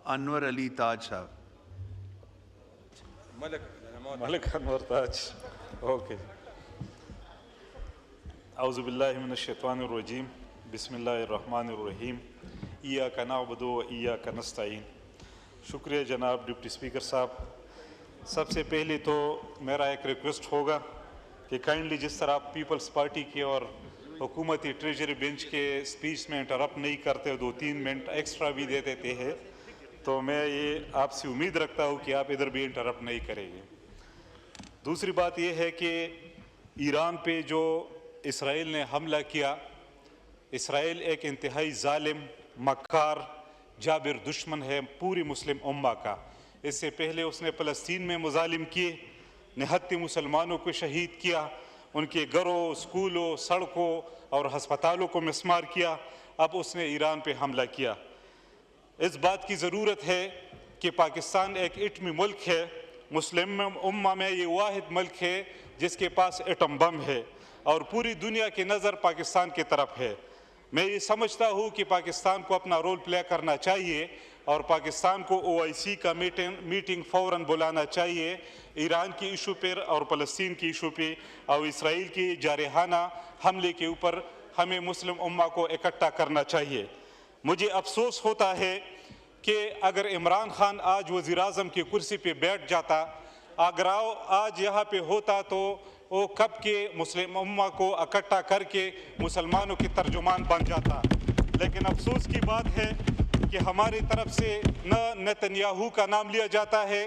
अनवर अली ताज साहब। मलिक अनवर ताज, ओके। औज़ु बिल्लाहि मिनश शैतानिर रजीम, बिस्मिल्लाहिर रहमानिर रहीम, इय्याका नअबुदु व इय्याका नस्तईन। शुक्रिया जनाब डिप्टी स्पीकर साहब। सबसे पहले तो मेरा एक रिक्वेस्ट होगा कि काइंडली जिस तरह आप पीपल्स पार्टी के और हुकूमती ट्रेजरी बेंच के स्पीच में इंटरप्ट नहीं करते, 2-3 मिनट एक्स्ट्रा भी दे देते हैं, तो मैं ये आपसे उम्मीद रखता हूँ कि आप इधर भी इंटरप्ट नहीं करेंगे। दूसरी बात यह है कि ईरान पे जो इसराइल ने हमला किया, इसराइल एक इंतहाई जालिम, मक्कार, जाबिर दुश्मन है पूरी मुस्लिम उम्मा का। इससे पहले उसने फ़लस्तीन में मुजालिम किए, निहत्ती मुसलमानों को शहीद किया, उनके घरों, स्कूलों, सड़कों और हस्पतालों को मिस्मार किया। अब उसने ईरान पे हमला किया। इस बात की ज़रूरत है कि पाकिस्तान एक एटमी मुल्क है, मुस्लिम उम्मा में ये वाहिद मुल्क है जिसके पास एटम बम है और पूरी दुनिया की नज़र पाकिस्तान की तरफ है। मैं ये समझता हूँ कि पाकिस्तान को अपना रोल प्ले करना चाहिए और पाकिस्तान को OIC का मीटिंग फ़ौरन बुलाना चाहिए ईरान की इशू पर और फ़लस्तीन की इशू पे और इसराइल की जारहाना हमले के ऊपर हमें मुस्लिम उम्मा को इकट्ठा करना चाहिए। मुझे अफसोस होता है कि अगर इमरान खान आज वज़ीर-ए-आज़म की कुर्सी पे बैठ जाता, अगर आज यहाँ पे होता, तो वो कब के मुस्लिम उम्मा को इकट्ठा करके मुसलमानों की तर्जुमान बन जाता। लेकिन अफसोस की बात है कि हमारी तरफ से न नेतन्याहू का नाम लिया जाता है,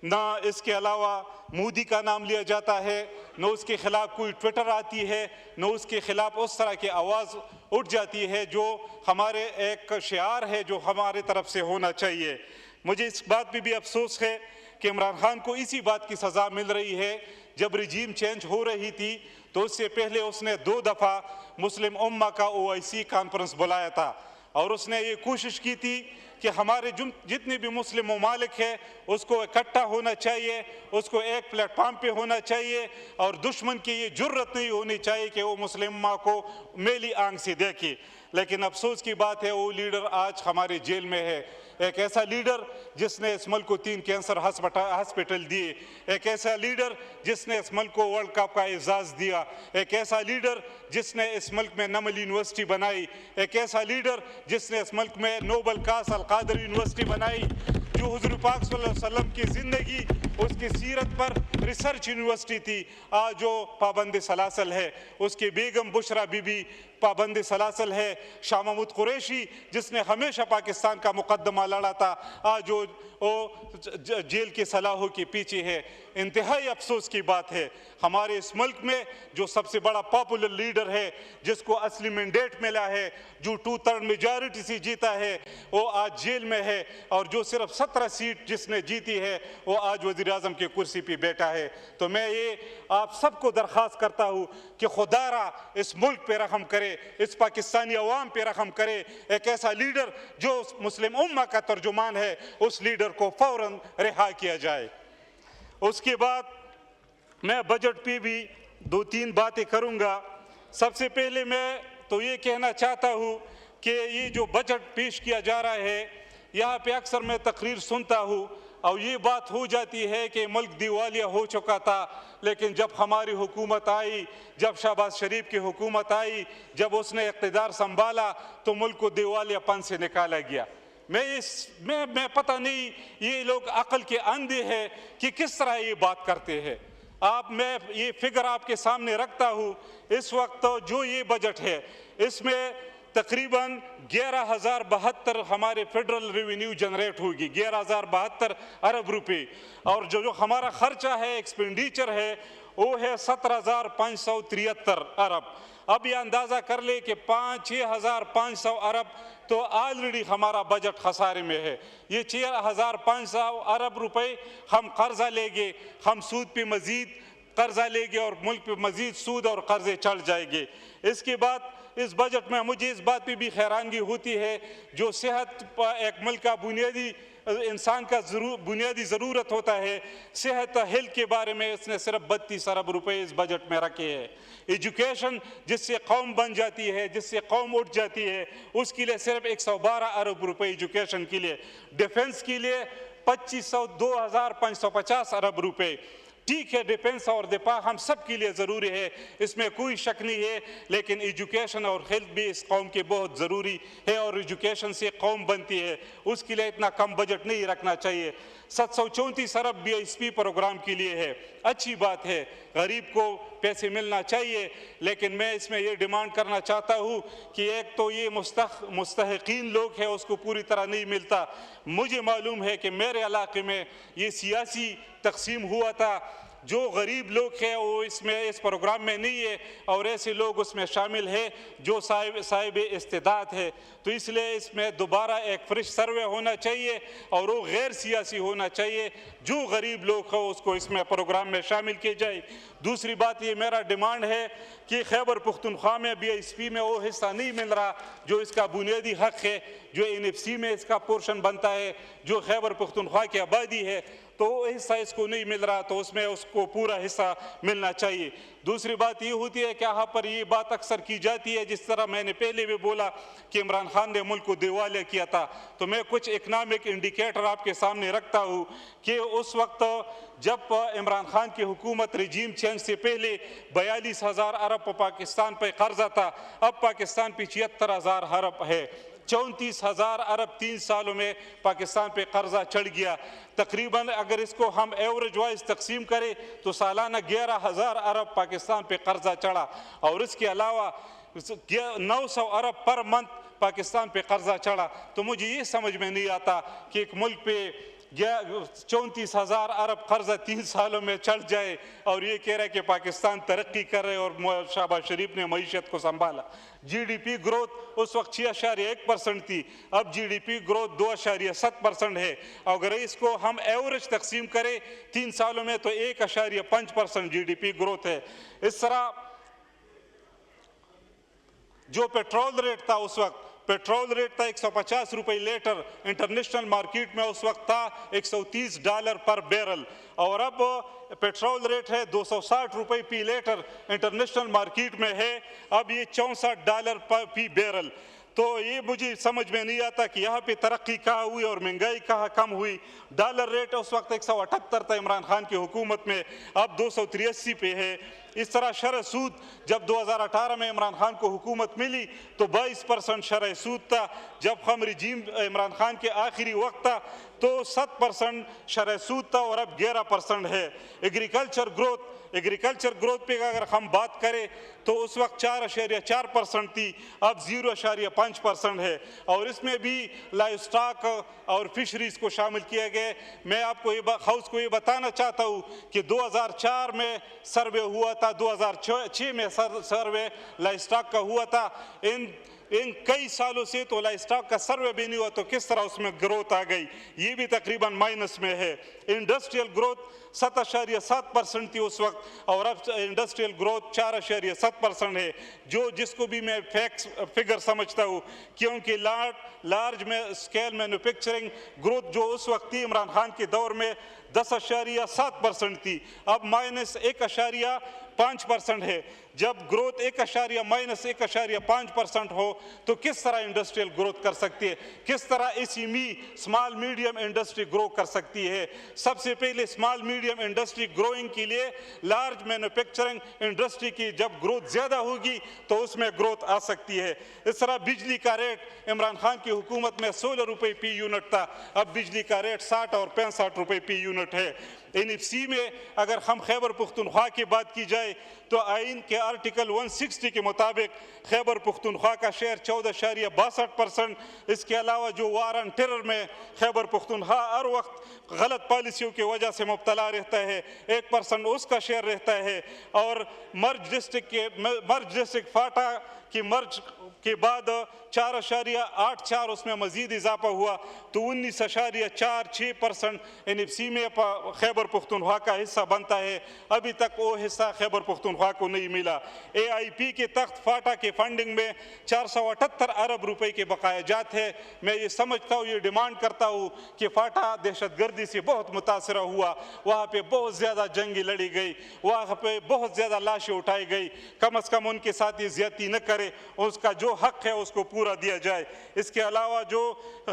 न इसके अलावा मोदी का नाम लिया जाता है, न उसके ख़िलाफ़ कोई ट्विटर आती है, न उसके ख़िलाफ़ उस तरह की आवाज़ उठ जाती है जो हमारे एक शिआर है जो हमारे तरफ से होना चाहिए। मुझे इस बात पे भी अफसोस है कि इमरान खान को इसी बात की सज़ा मिल रही है। जब रिजीम चेंज हो रही थी तो उससे पहले उसने 2 दफ़ा मुस्लिम उम्मा का OIC कॉन्फ्रेंस बुलाया था और उसने ये कोशिश की थी कि हमारे जितने भी मुस्लिम ममालिक है उसको इकट्ठा होना चाहिए, उसको एक प्लेटफार्म पे होना चाहिए और दुश्मन की ये जुर्रत नहीं होनी चाहिए कि वो मुस्लिम उम्मा को मेली आंख से देखे। लेकिन अफसोस की बात है वो लीडर आज हमारे जेल में है। एक ऐसा लीडर जिसने इस मुल्क को 3 कैंसर हॉस्पिटल दिए, एक ऐसा लीडर जिसने इस मुल्क को वर्ल्ड कप का एजाज़ दिया, एक ऐसा लीडर जिसने इस मुल्क में नमल यूनिवर्सिटी बनाई, एक ऐसा लीडर जिसने इस मुल्क में नोबल कास अल कादर यूनिवर्सिटी बनाई, जो हुज़ूर पाक सल्लल्लाहु अलैहि वसल्लम की ज़िंदगी, उसकी सीरत पर रिसर्च यूनिवर्सिटी थी, आज जो पाबंद सलासल है। उसकी बेगम बुशरा बीबी पाबंद सलासल है। शाह महमूद कुरैशी जिसने हमेशा पाकिस्तान का मुकदमा लड़ा था, आज जो जेल के सलाहों के पीछे है। इंतहाई अफसोस की बात है हमारे इस मुल्क में जो सबसे बड़ा पॉपुलर लीडर है, जिसको असली मैंडेट मिला है, जो 2/3 मेजॉरिटी से जीता है, वो आज जेल में है और जो सिर्फ 17 सीट जिसने जीती है वो आज वज़ीर-ए-आज़म की कुर्सी पे बैठा है। तो मैं ये आप सबको दरख्वास्त करता हूँ कि खुदारा इस मुल्क पे रहम करे, इस पाकिस्तानी अवाम पे रहम करे। एक ऐसा लीडर जो मुस्लिम उम्मा का तर्जुमान है, उस लीडर को फ़ौरन रिहा किया जाए। उसके बाद मैं बजट पे भी 2-3 बातें करूँगा। सबसे पहले मैं तो ये कहना चाहता हूँ कि ये जो बजट पेश किया जा रहा है, यहाँ पे अक्सर मैं तकरीर सुनता हूँ और ये बात हो जाती है कि मुल्क दिवालिया हो चुका था, लेकिन जब हमारी हुकूमत आई, जब शहबाज शरीफ की हुकूमत आई, जब उसने इक़्तिदार संभाला तो मुल्क को दिवालियापन से निकाला गया। मैं पता नहीं ये लोग अक्ल के अंधे हैं कि किस तरह ये बात करते हैं। मैं ये फिगर आपके सामने रखता हूँ। इस वक्त जो ये बजट है इसमें तकरीबन 11,072 हमारे फेडरल रेवेन्यू जनरेट होगी, 11,072 अरब रुपए, और जो हमारा खर्चा है, एक्सपेंडिचर है, वो है 17,573 अरब। अब ये अंदाज़ा कर ले कि 6,500 अरब तो ऑलरेडी हमारा बजट खसारे में है। ये 6,500 अरब रुपए हम कर्जा लेंगे, हम सूद पे मज़ीद कर्जा लेंगे और मुल्क पे मज़ीद सूद और कर्जे चढ़ जाएंगे। इसके बाद इस बजट में मुझे इस बात पे भी हैरानगी होती है, जो सेहत एक मुल्क का बुनियादी इंसान का बुनियादी ज़रूरत होता है, सेहत हेल्थ के बारे में इसने सिर्फ 32 अरब रुपए इस बजट में रखे हैं। एजुकेशन जिससे कौम बन जाती है, जिससे कौम उठ जाती है, उसके लिए सिर्फ 112 अरब रुपए एजुकेशन के लिए। डिफेंस के लिए 2550 अरब रुपए। ठीक है, डिफेंस और दिफा हम सब के लिए ज़रूरी है, इसमें कोई शक नहीं है, लेकिन एजुकेशन और हेल्थ भी इस कौम के बहुत ज़रूरी है और एजुकेशन से कौम बनती है, उसके लिए इतना कम बजट नहीं रखना चाहिए। 734 अरब BISP प्रोग्राम के लिए है, अच्छी बात है, गरीब को पैसे मिलना चाहिए, लेकिन मैं इसमें ये डिमांड करना चाहता हूँ कि एक तो ये मुस्तहिकीन लोग हैं उसको पूरी तरह नहीं मिलता। मुझे मालूम है कि मेरे इलाके में ये सियासी तकसीम हुआ था, जो गरीब लोग हैं वो इसमें इस प्रोग्राम में नहीं है और ऐसे लोग उसमें शामिल हैं जो साहिब इस्तेदाद है। तो इसलिए इसमें दोबारा एक फ्रेश सर्वे होना चाहिए और वो गैर सियासी होना चाहिए, जो गरीब लोग हैं उसको इसमें प्रोग्राम में शामिल किए जाए। दूसरी बात ये मेरा डिमांड है कि खैबर पुख्तनख्वा में BISP में वो हिस्सा नहीं मिल रहा जो इसका बुनियादी हक है, जो NFC में इसका पोर्शन बनता है, जो खैबर पुख्तनख्वा की आबादी है, तो वो हिस्सा इसको नहीं मिल रहा, तो उसमें उसको पूरा हिस्सा मिलना चाहिए। दूसरी बात ये होती है कि यहाँ पर ये बात अक्सर की जाती है, जिस तरह मैंने पहले भी बोला कि इमरान खान ने मुल्क को दिवालिया किया था, तो मैं कुछ इकनॉमिक इंडिकेटर आपके सामने रखता हूँ कि उस वक्त जब इमरान खान की हुकूमत रिजीम चेंज से पहले 42,000 अरब पाकिस्तान पर कर्जा था, अब पाकिस्तान पे 76,000 अरब है। 34,000 अरब 3 सालों में पाकिस्तान पे कर्जा चढ़ गया। तकरीबन अगर इसको हम एवरेज वाइज तकसीम करें तो सालाना 11,000 अरब पाकिस्तान पे कर्जा चढ़ा और इसके अलावा 900 अरब पर मंथ पाकिस्तान पे कर्जा चढ़ा। तो मुझे ये समझ में नहीं आता कि एक मुल्क पे 34,000 अरब कर्जा 3 सालों में चढ़ जाए और ये कह रहा है कि पाकिस्तान तरक्की कर रहे और शहबाज शरीफ ने मईशत को संभाला। GDP ग्रोथ उस वक्त 6.1% थी, अब GDP ग्रोथ 2.7% है। अगर इसको हम एवरेज तकसीम करें 3 सालों में तो 1.5% GDP ग्रोथ है। इस तरह जो पेट्रोल रेट था, उस वक्त पेट्रोल रेट था 150 रुपये लीटर, इंटरनेशनल मार्केट में उस वक्त था $130 पर बैरल, और अब पेट्रोल रेट है 260 रुपये फी लीटर, इंटरनेशनल मार्केट में है अब ये $64 पर फी बैरल। तो ये मुझे समझ में नहीं आता कि यहाँ पे तरक्की कहाँ हुई और महंगाई कहाँ कम हुई। डॉलर रेट उस वक्त 178 था इमरान खान की हुकूमत में, अब 283 पे है। इस तरह शरह सूद जब 2018 में इमरान खान को हुकूमत मिली तो 22% शरह सूद था, जब हम रिजीम इमरान खान के आखिरी वक्त था तो 7% शरह सूद था और अब 11% है। एग्रीकल्चर ग्रोथ पे अगर हम बात करें तो उस वक्त 4.4% थी, अब 0.5% है और इसमें भी लाइव स्टॉक और फिशरीज को शामिल किया गया। मैं आपको हाउस को ये बताना चाहता हूँ कि 2004 में सर्वे हुआ था, 2006 में सर्वे लाइव स्टॉक का हुआ था। इन कई सालों से तो लाइव स्टॉक का सर्वे भी नहीं हुआ, तो किस तरह उसमें ग्रोथ आ गई, ये भी तकरीबन माइनस में है। इंडस्ट्रियल ग्रोथ 7.7% थी उस वक्त और अब इंडस्ट्रियल ग्रोथ 4.7% है, जो जिसको भी मैं फिगर समझता हूँ, क्योंकि लार्ज में स्केल मैन्युफैक्चरिंग ग्रोथ जो उस वक्त थी इमरान खान के दौर में 10.7% थी, अब -1.5% है। जब ग्रोथ -1.5% हो तो किस तरह इंडस्ट्रियल ग्रोथ कर सकती है, किस तरह SME small medium industry grow कर सकती है। सबसे पहले स्मॉल मीडियम इंडस्ट्री ग्रोइंग के लिए लार्ज मैन्युफैक्चरिंग इंडस्ट्री की जब ग्रोथ ज़्यादा होगी तो उसमें ग्रोथ आ सकती है। इस तरह बिजली का रेट इमरान खान की हुकूमत में 16 रुपये फी यूनिट था, अब बिजली का रेट 60 और 65 रुपये फी यूनिट है। NFC में अगर हम खैबर पुख्तनख्वा की बात की जाए तो आइन के आर्टिकल 160 के मुताबिक खैबर पुख्तनख्वा का शेयर 14.62%। इसके अलावा जो वार एंड टेरर में खैबर पुख्तनख्वा हर वक्त गलत पॉलिसियों की वजह से मुब्तला रहता है, 1% उसका शेयर रहता है। और मर्ज डिस्ट्रिक्ट फाटा की मर्ज के बाद 4.84 उसमें मज़ीद इजाफा हुआ तो 19.46% NFC में खैबर पख्तूनख्वा का हिस्सा बनता है। अभी तक वो हिस्सा खैबर पख्तूनख्वा को नहीं मिला। AIP के तख्त फाटा के फंडिंग में 478 अरब रुपए के बकाया जात है। मैं ये समझता हूँ, ये डिमांड करता हूँ कि फाटा दहशतगर्दी से बहुत मुतासरा हुआ, वहाँ पे बहुत ज़्यादा जंगी लड़ी गई, वहाँ पे बहुत ज़्यादा लाशें उठाई गई। कम अज़ कम उनके साथ ये ज़्यादती न करे, उसका जो हक है उसको पूरा दिया जाए। इसके अलावा जो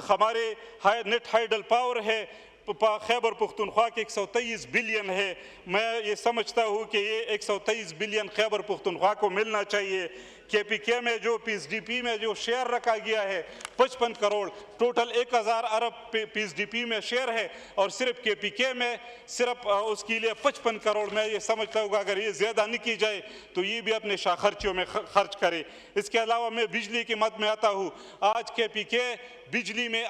हमारे नेट हाइडल पावर है खैबर पख्तूनख्वा के 123 बिलियन है। मैं ये समझता हूँ कि ये 123 बिलियन खैबर पख्तूनख्वा को मिलना चाहिए। KPK में जो PSDP में जो शेयर रखा गया है 55 करोड़, टोटल 1000 अरब PSDP में शेयर है और सिर्फ KPK में सिर्फ उसके लिए 55 करोड़। मैं ये समझता हूँ अगर ये ज़्यादा नहीं की जाए तो ये भी अपने शाखर्चियों में खर्च करे। इसके अलावा मैं बिजली की मद में आता हूँ। आज KPK बिजली में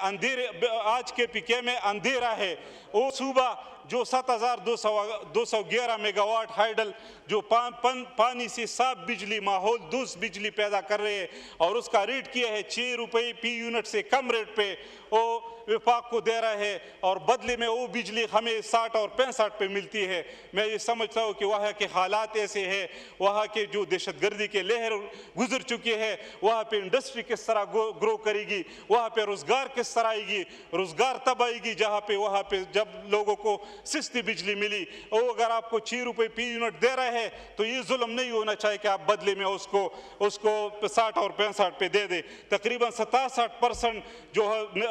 KPK में अंधेरा है। वो सूबा जो 7211 मेगावाट हाइडल जो पानी से साफ बिजली, माहौल दूस बिजली पैदा कर रहे हैं और उसका रेट किया है 6 रुपये पी यूनिट से कम रेट पे वो विफाक को दे रहा है और बदले में वो बिजली हमें 60 और 65 पे मिलती है। मैं ये समझता हूँ कि वहाँ के हालात ऐसे हैं, वहाँ के जो दहशतगर्दी के लहर गुजर चुकी है, वहाँ पे इंडस्ट्री किस तरह ग्रो करेगी, वहाँ पे रोज़गार किस तरह आएगी। रोज़गार तब आएगी जहाँ पे वहाँ पे जब लोगों को सस्ती बिजली मिली। वो अगर आपको 6 रुपये पी यूनिट दे रहा है तो ये जुल्म नहीं होना चाहिए कि आप बदले में उसको 60 और 65 पे दे दे। तकरीबन 67% जो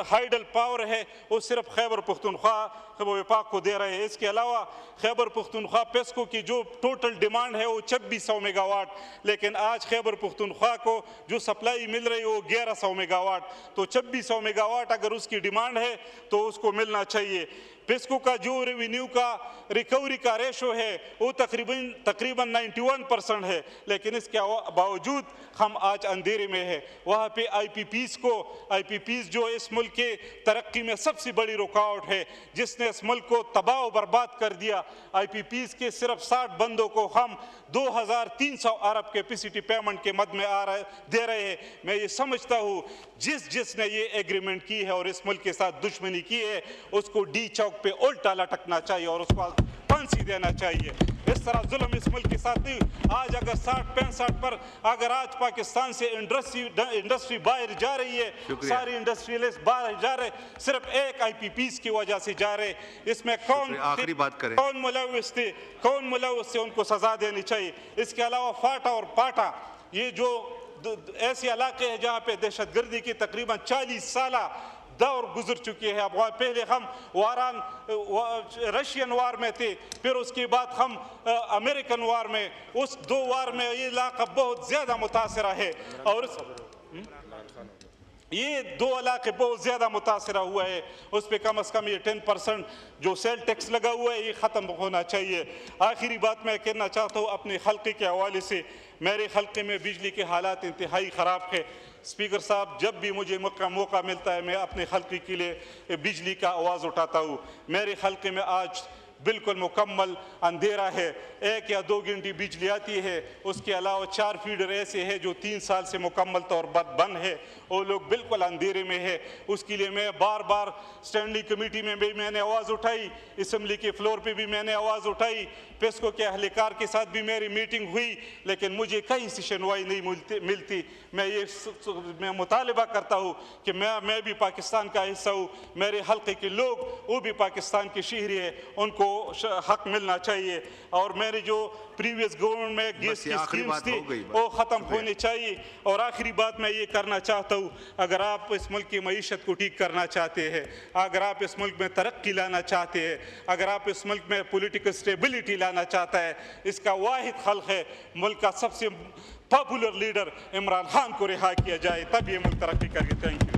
हाइडल पावर है वो सिर्फ खैबर पख्तूनख्वा विफाक को दे रहे हैं। इसके अलावा खैबर पख्तूनख्वा पेस्को की जो टोटल डिमांड है वो 2600 मेगावाट, लेकिन आज खैबर पख्तूनख्वा को जो सप्लाई मिल रही है वो 1100 मेगावाट। तो 2600 मेगावाट अगर उसकी डिमांड है तो उसको मिलना चाहिए। पेस्को का जो रेवेन्यू का रिकवरी का रेशो है वो तकरीबन 91% है, लेकिन इसके बावजूद हम आज अंधेरे में है। वहाँ पे IPPs जो इस मुल्क के तरक्की में सबसे बड़ी रुकावट है, जिसने इस मुल्क को तबाह और बर्बाद कर दिया। IPPs के सिर्फ 60 बंदों को हम 2300 अरब कैपेसिटी पेमेंट के मद में दे रहे हैं। मैं ये समझता हूँ जिसने ये एग्रीमेंट की है और इस मुल्क के साथ दुश्मनी की है उसको डी चौक पे उल्टा लटकना चाहिए और उसको फांसी देना चाहिए। इस तरह जुल्म इस मुल्क के साथ नहीं। आज अगर 60-65 पर अगर आज पाकिस्तान से इंडस्ट्री बाहर जा रही है, सारी इंडस्ट्रियलिस्ट बाहर जा रहे, सिर्फ एक IPPs की वजह से जा रहे। इसमें कौन मुलव्विस थे उनको सजा देनी चाहिए। इसके अलावा फाटा और पाटा ये जो ऐसे इलाके हैं जहाँ पे दहशतगर्दी की तकरीबन 40 साल दौर गुजर चुके हैं। अब पहले हम रशियन वार में थे, फिर उसके बाद हम अमेरिकन वार में, उस 2 वार में ये इलाका बहुत ज़्यादा मुतासरा है और ये 2 इलाके बहुत ज़्यादा मुतासरा हुआ है। उस पर कम अज़ कम ये 10% जो सेल टैक्स लगा हुआ है ये ख़त्म होना चाहिए। आखिरी बात मैं कहना चाहता हूँ अपने हल्के के हवाले से। मेरे हल्के में बिजली के हालात इंतहाई ख़राब है। स्पीकर साहब, जब भी मुझे मौका मिलता है मैं अपने हल्के के लिए बिजली का आवाज़ उठाता हूँ। मेरे हल्के में आज बिल्कुल मुकम्मल अंधेरा है। 1 या 2 घंटे बिजली आती है, उसके अलावा 4 फीडर ऐसे हैं जो 3 साल से मुकम्मल तौर पर बंद है। वो लोग बिल्कुल अंधेरे में है। उसके लिए मैं बार बार स्टैंडिंग कमेटी में भी मैंने आवाज़ उठाई, असम्बली के फ्लोर पे भी मैंने आवाज़ उठाई, पेस्को के अहलकार के साथ भी मेरी मीटिंग हुई, लेकिन मुझे कहीं से सुनवाई नहीं मिलती। मैं मुतालबा करता हूँ कि मैं भी पाकिस्तान का हिस्सा हूँ, मेरे हल्के के लोग वो भी पाकिस्तान के शहरी है, उनको हक मिलना चाहिए। और मेरे जो प्रीवियस गवर्नमेंट में गैस की स्कीम्स थी वो ख़त्म होनी चाहिए। और आखिरी बात मैं ये करना चाहता हूँ, अगर आप इस मुल्क की मईशत को ठीक करना चाहते हैं, अगर आप इस मुल्क में तरक्की लाना चाहते हैं, अगर आप इस मुल्क में पॉलिटिकल स्टेबिलिटी लाना चाहता है, इसका वाहिद हल है मुल्क का सबसे पॉपुलर लीडर इमरान खान को रिहा किया जाए, तब ये मुल्क तरक्की करेगा। Thank you.